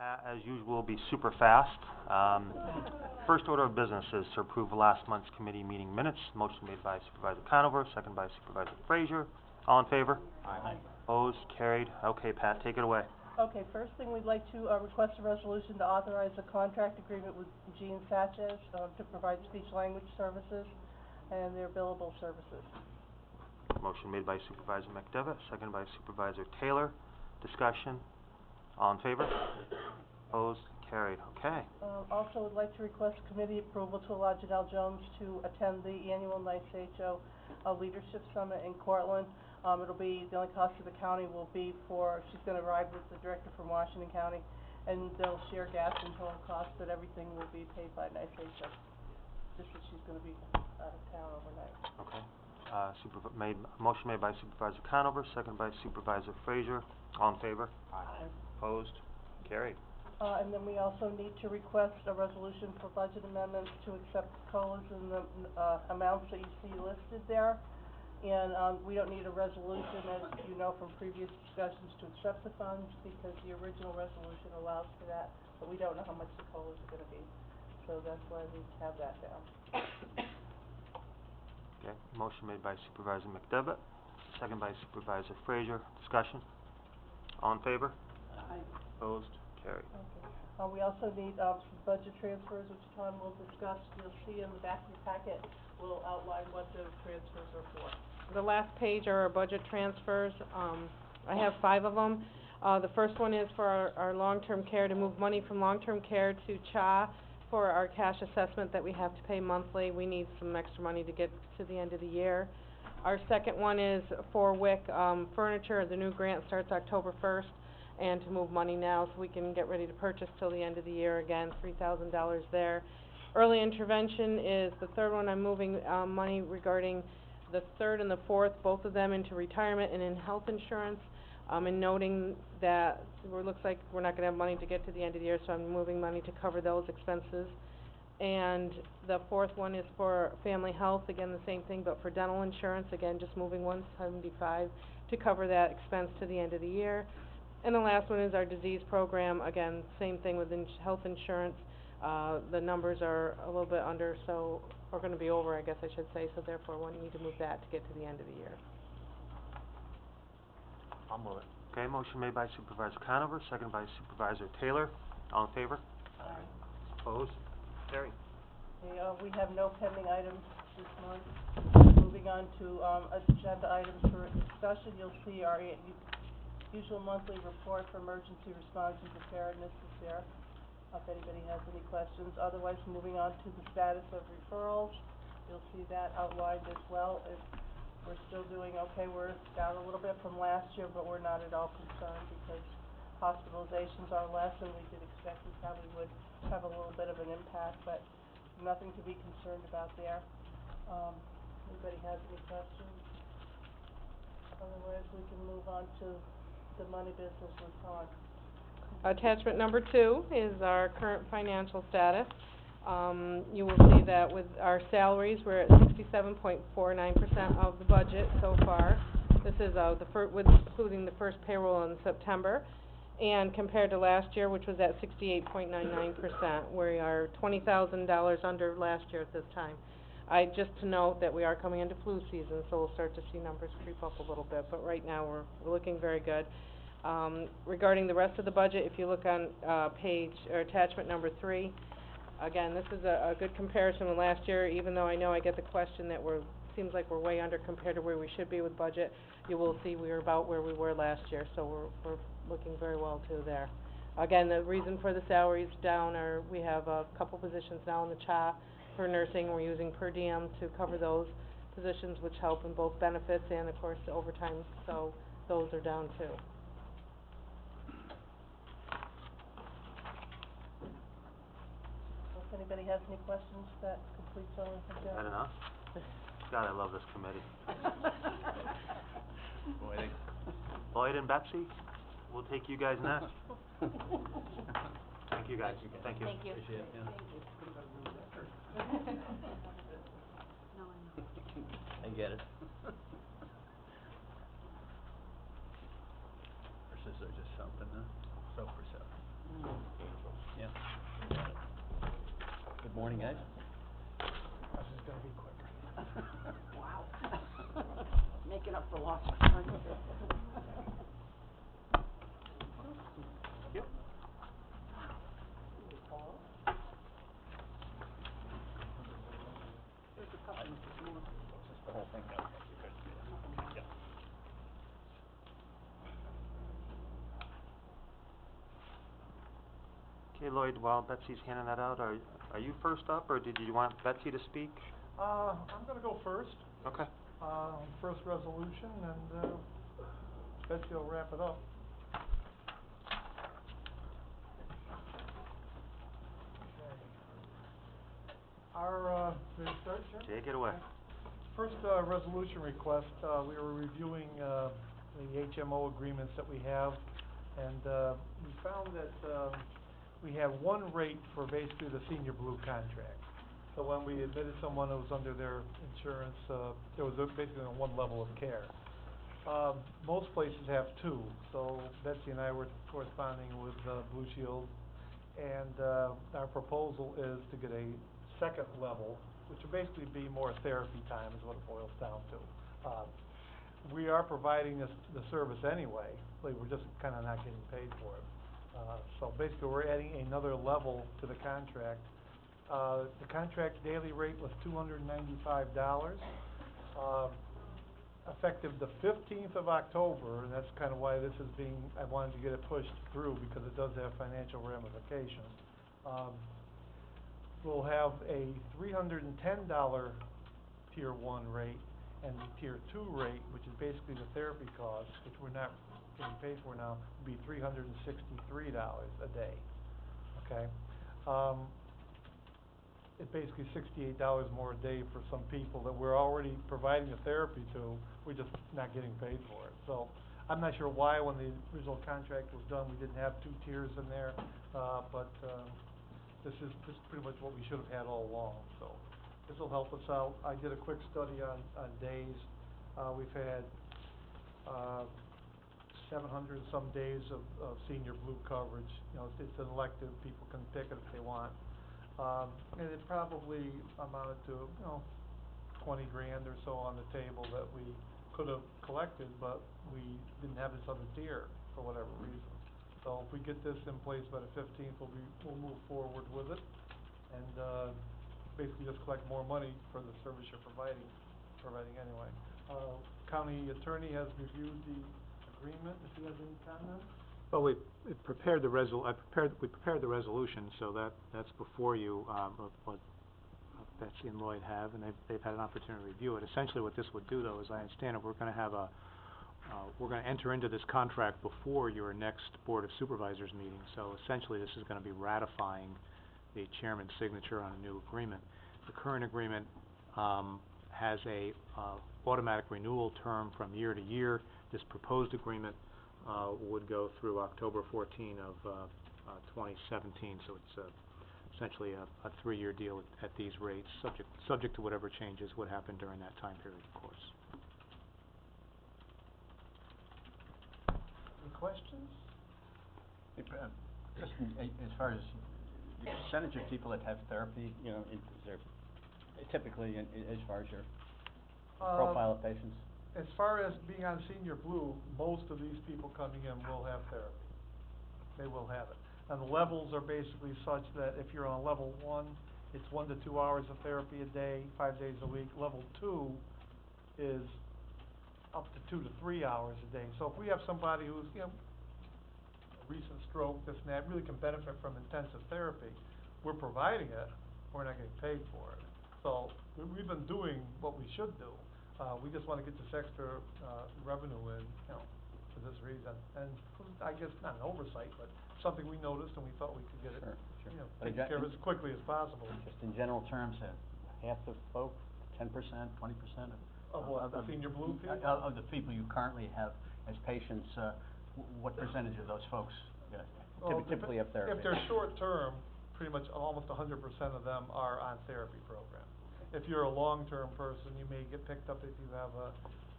As usual, will be super fast. First order of business is to approve last month's committee meeting minutes. Motion made by Supervisor Conover, second by Supervisor Frazier. All in favor? Aye. Opposed? Carried. Okay, Pat, take it away. Okay, first thing, we'd like to request a resolution to authorize a contract agreement with Gene Sanchez to provide speech-language services and their billable services. Motion made by Supervisor McDevitt, second by Supervisor Taylor. Discussion. All in favor? Opposed? Carried. Okay. Also, would like to request committee approval to allow Janelle Jones to attend the annual NICEHO Leadership Summit in Cortland. It'll be, the only cost to the county will be she's going to ride with the director from Washington County, and they'll share gas and total costs, but everything will be paid by NICEHO. Just that she's going to be out of town overnight. Okay. Motion made by Supervisor Conover, second by Supervisor Frazier. All in favor? Aye. Opposed? Carried. And then we also need to request a resolution for budget amendments to accept COLAs in the amounts that you see listed there. And we don't need a resolution, as you know from previous discussions, to accept the funds, because the original resolution allows for that, but we don't know how much the COLAs are going to be. So that's why we have that down. Okay. Motion made by Supervisor McDevitt, second by Supervisor Frazier. Discussion. All in favor? Aye. Opposed? Carried. Okay. We also need some budget transfers, which Tom will discuss. You'll see in the back of your packet, we'll outline what the transfers are for. The last page are our budget transfers. I have 5 of them. The first one is for our long-term care, to move money from long-term care to CHA for our cash assessment that we have to pay monthly. We need some extra money to get to the end of the year. Our second one is for WIC furniture. The new grant starts October 1st, and to move money now so we can get ready to purchase till the end of the year. Again, $3,000 there. Early intervention is the third one. I'm moving money regarding the third and the fourth, both of them into retirement and in health insurance, and noting that it looks like we're not going to have money to get to the end of the year, so I'm moving money to cover those expenses. And the fourth one is for family health, again the same thing, but for dental insurance, again just moving $175 to cover that expense to the end of the year. And the last one is our disease program, again same thing with health insurance. The numbers are a little bit under, so we're going to be over, I guess I should say, so therefore we need to move that to get to the end of the year. I'll move it. Okay. Motion made by Supervisor Conover, second by Supervisor Taylor. All in favor? Aye. Opposed? Carried. Okay, we have no pending items this month. Moving on to agenda items for discussion, you'll see our usual monthly report for emergency response and preparedness is there, if anybody has any questions. Otherwise, moving on to the status of referrals, you'll see that outlined as well. We're still doing okay. We're down a little bit from last year, but we're not at all concerned because hospitalizations are less, and we did expect we probably would have a little bit of an impact, but nothing to be concerned about there. Anybody has any questions? Otherwise, we can move on to the money business with Tom. Attachment number 2 is our current financial status. You will see that with our salaries, we're at 67.49% of the budget so far. This is including the first payroll in September. And compared to last year, which was at 68.99%, we are $20,000 under last year at this time. Just to note that we are coming into flu season, so we'll start to see numbers creep up a little bit, but right now we're looking very good. Regarding the rest of the budget, if you look on attachment number 3, again, this is a good comparison with last year, even though I know I get the question that seems like we're way under compared to where we should be with budget. You will see we're about where we were last year, so we're looking very well too there. Again, the reason for the salaries down are we have a couple positions now in the CHA for nursing. We're using per diem to cover those positions, which help in both benefits and of course the overtime, so those are down too. If anybody has any questions, that completes all of the I don't know. God, I love this committee. Lloyd and Betsy, we'll take you guys next. Thank you guys. Thank you. Thank you. Appreciate it, yeah. No, I know. I get it. Versus they're just something, huh? So for so. Morning, Ed. This is gonna be quicker. Wow. Making up for lost time. Yep. There's a couple, Mrs. Moore. Just the whole thing, yeah, okay, good. Yeah. Okay, Lloyd, while Betsy's handing that out, are you first up, or did you want Betsy to speak? I'm gonna go first, Okay. first resolution, and, Betsy will wrap it up. Okay. Our, ready to start, Jim? Take it away. First, resolution request, we were reviewing, the HMO agreements that we have, and, we found that, we have one rate for basically the Senior Blue contract. So when we admitted someone who was under their insurance, there was basically one level of care. Most places have two, so Betsy and I were corresponding with, Blue Shield, and, our proposal is to get a second level, which would basically be more therapy time is what it boils down to. We are providing the service anyway, like we're just kinda not getting paid for it. So basically, we're adding another level to the contract. The contract daily rate was $295. Effective the 15th of October, and that's kinda why this is I wanted to get it pushed through because it does have financial ramifications. We'll have a $310 Tier 1 rate, and the Tier 2 rate, which is basically the therapy cost, which we're not getting paid for now, would be $363 a day, okay? It's basically $68 more a day for some people that we're already providing the therapy to, we're just not getting paid for it. So, I'm not sure why when the original contract was done, we didn't have two tiers in there, but, this is pretty much what we should have had all along, so this will help us out. I did a quick study on days. We've had, 700 some days of Senior Blue coverage. You know, it's an elective, people can pick it if they want. And it probably amounted to, 20 grand or so on the table that we could have collected, but we didn't have this other tier for whatever reason. So if we get this in place by the 15th, we'll move forward with it, and, basically just collect more money for the service you're providing anyway. County attorney has reviewed the agreement, if he has any comments? Well, we prepared the we prepared the resolution, so that's before you, of what Betsy and Lloyd have, and they've had an opportunity to review it. Essentially, what this would do, though, as I understand it, we're gonna enter into this contract before your next Board of Supervisors meeting, so essentially, this is gonna be ratifying the chairman's signature on a new agreement. The current agreement, has a, automatic renewal term from year to year. This proposed agreement, would go through October 14 of, 2017, so it's, essentially a 3-year deal at these rates, subject to whatever changes would happen during that time period, of course. Any questions? Just as far as the percentage of people that have therapy, is there typically, as far as your profile of patients? As far as being on Senior Blue, most of these people coming in will have therapy. They will have it. And the levels are basically such that if you're on level 1, it's 1 to 2 hours of therapy a day, 5 days a week. Level 2 is up to 2 to 3 hours a day. So if we have somebody who's, recent stroke, this and that, really can benefit from intensive therapy, we're providing it, we're not getting paid for it. So we've been doing what we should do. We just want to get this extra revenue in, for this reason. And I guess not an oversight, but something we noticed and we thought we could get it, Sure. taken care of as quickly as possible. Just in general terms, half the folk, 10%, 20% Of what, the Senior Blue people? Of the people you currently have as patients, what percentage of those folks typically have therapy? If they're short-term, pretty much almost 100% of them are on therapy program. If you're a long-term person, you may get picked up if you have a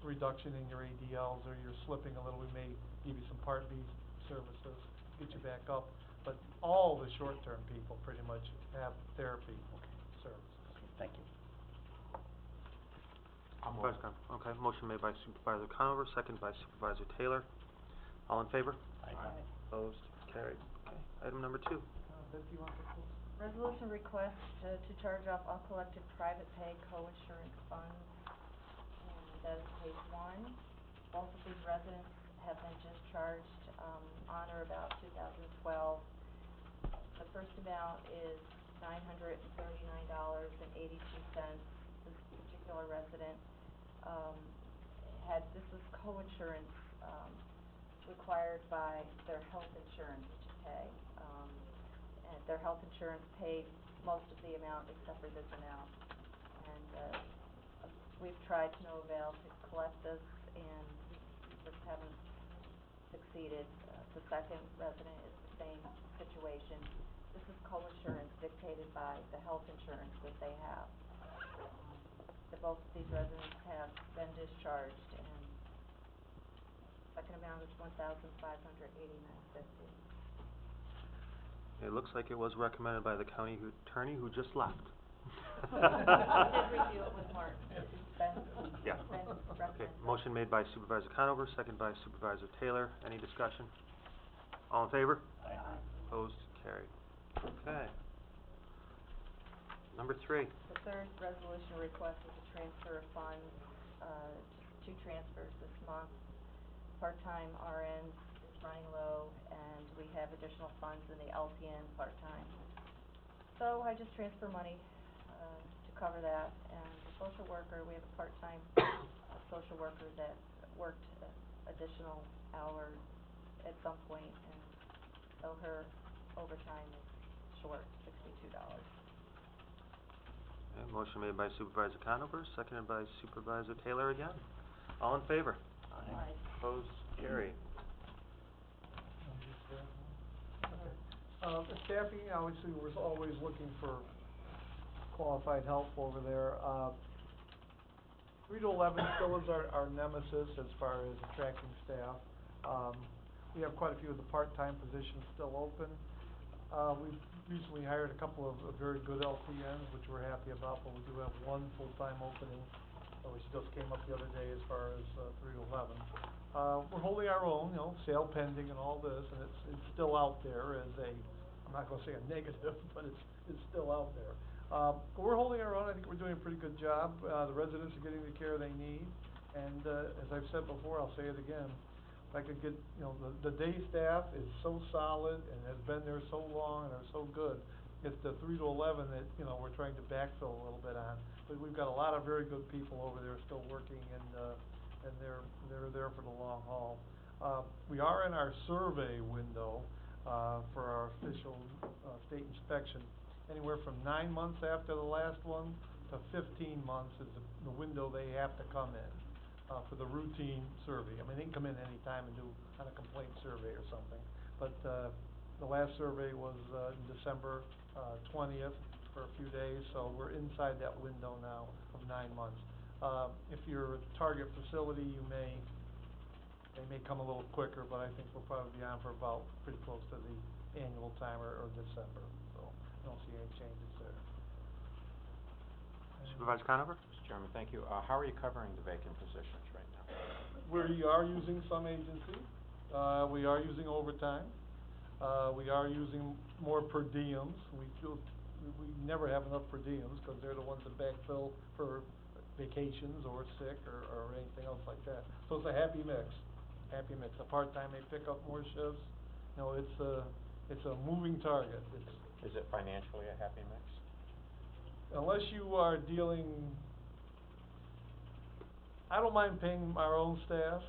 reduction in your ADLs or you're slipping a little, we may give you some Part B services, get you back up. but all the short-term people pretty much have therapy services. Thank you. Supervisor Conover. Okay, motion made by Supervisor Conover, second by Supervisor Taylor. All in favor? Aye. Opposed? Carried. Okay, item number 2. Betsy, you want to propose? Resolution request to charge off uncollected private pay co-insurance funds, and that is page 1. Both of these residents have been discharged, on or about 2012. The first amount is $939.82. This particular resident, this is co-insurance, required by their health insurance to pay. And their health insurance paid most of the amount except for this amount. And, we've tried to no avail to collect this, and we just haven't succeeded. The second resident is the same situation. This is co-insurance dictated by the health insurance that they have. Both of these residents have been discharged, and second amount is $1,589.50. It looks like it was recommended by the county attorney who just left. I did review it with Mark. It's been, Yeah. been Okay, recommended. motion made by Supervisor Conover, second by Supervisor Taylor. Any discussion? All in favor? Aye. Opposed? Carried. Okay. Number 3. The third resolution request is a transfer of funds, two transfers this month. Part-time RN is running low, and we have additional funds in the LPN part-time. So I just transfer money, to cover that, and the social worker, we have a part-time social worker that worked additional hours at some point, and so her overtime is short, $62. Okay, motion made by Supervisor Conover, seconded by Supervisor Taylor again. All in favor? Aye. Opposed? Carried. The staffing, obviously, we're always looking for qualified help over there. 3 to 11 still is our nemesis as far as attracting staff. We have quite a few of the part-time positions still open. We've recently hired a couple of very good LPNs, which we're happy about, but we do have one full-time opening, which just came up the other day as far as 3 to 11. We're holding our own, sale pending and all this, and it's still out there as I'm not gonna say a negative, but it's still out there. But we're holding our own. I think we're doing a pretty good job. The residents are getting the care they need, and as I've said before, I'll say it again. If I could get, the day staff is so solid and has been there so long and are so good. It's the 3 to 11 that, we're trying to backfill a little bit on. But we've got a lot of very good people over there still working, and they're there for the long haul. We are in our survey window, for our official, state inspection. Anywhere from 9 months after the last one to 15 months is the window they have to come in. For the routine survey. I mean, they can come in any time and do a complaint survey or something. But the last survey was in December 20th for a few days, so we're inside that window now of 9 months. If you're a target facility, they may come a little quicker, but I think we'll probably be on for about pretty close to the annual time or December. So I don't see any changes there. Supervisor Conover? Mr. Chairman, thank you. How are you covering the vacant positions right now? We are using some agency, we are using overtime, we are using more per diems. We never have enough per diems, because they're the ones that backfill for vacations or sick or anything else like that. So it's a happy mix. A part-time may pick up more shifts, it's a moving target. Is it financially a happy mix? Unless you are dealing, I don't mind paying our own staff.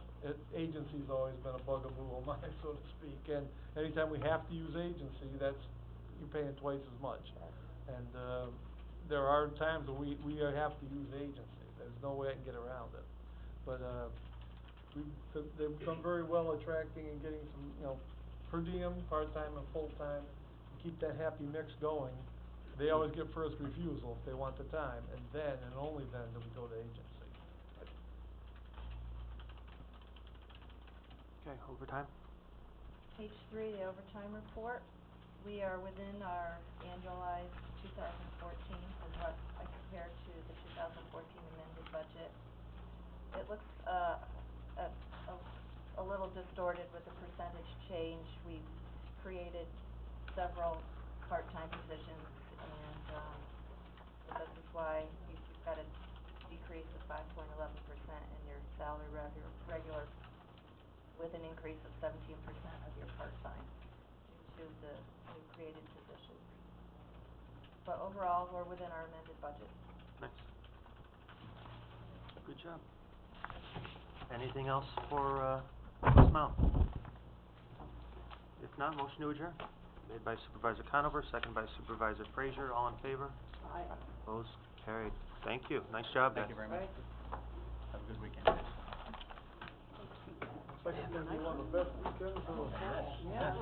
Agency's always been a bugaboo of mine, so to speak, and anytime we have to use agency, you're paying twice as much. And there are times when we have to use agency. There's no way I can get around it. But they've done very well attracting and getting some, per diem, part-time and full-time, to keep that happy mix going. They always get first refusal if they want the time, and then, and only then, do we go to agency. Okay, overtime? Page 3, the overtime report. We are within our annualized 2014 from what I compare to the 2014 amended budget. It looks, a little distorted with the percentage change. We've created several part-time positions, and, so this is why you've got a decrease of 5.11% in your salary regular, with an increase of 17% of your part-time due to the new created positions. But overall, we're within our amended budget. Nice. Good job. Anything else for, Ms. Mount? If not, motion to adjourn. Made by Supervisor Conover, second by Supervisor Frazier. All in favor? Aye. Opposed? Carried. Thank you. Nice job, guys. Thank you very much. Right. Have a good weekend, guys. Looks like it's gonna be one of the best weekends of the fall. Yeah.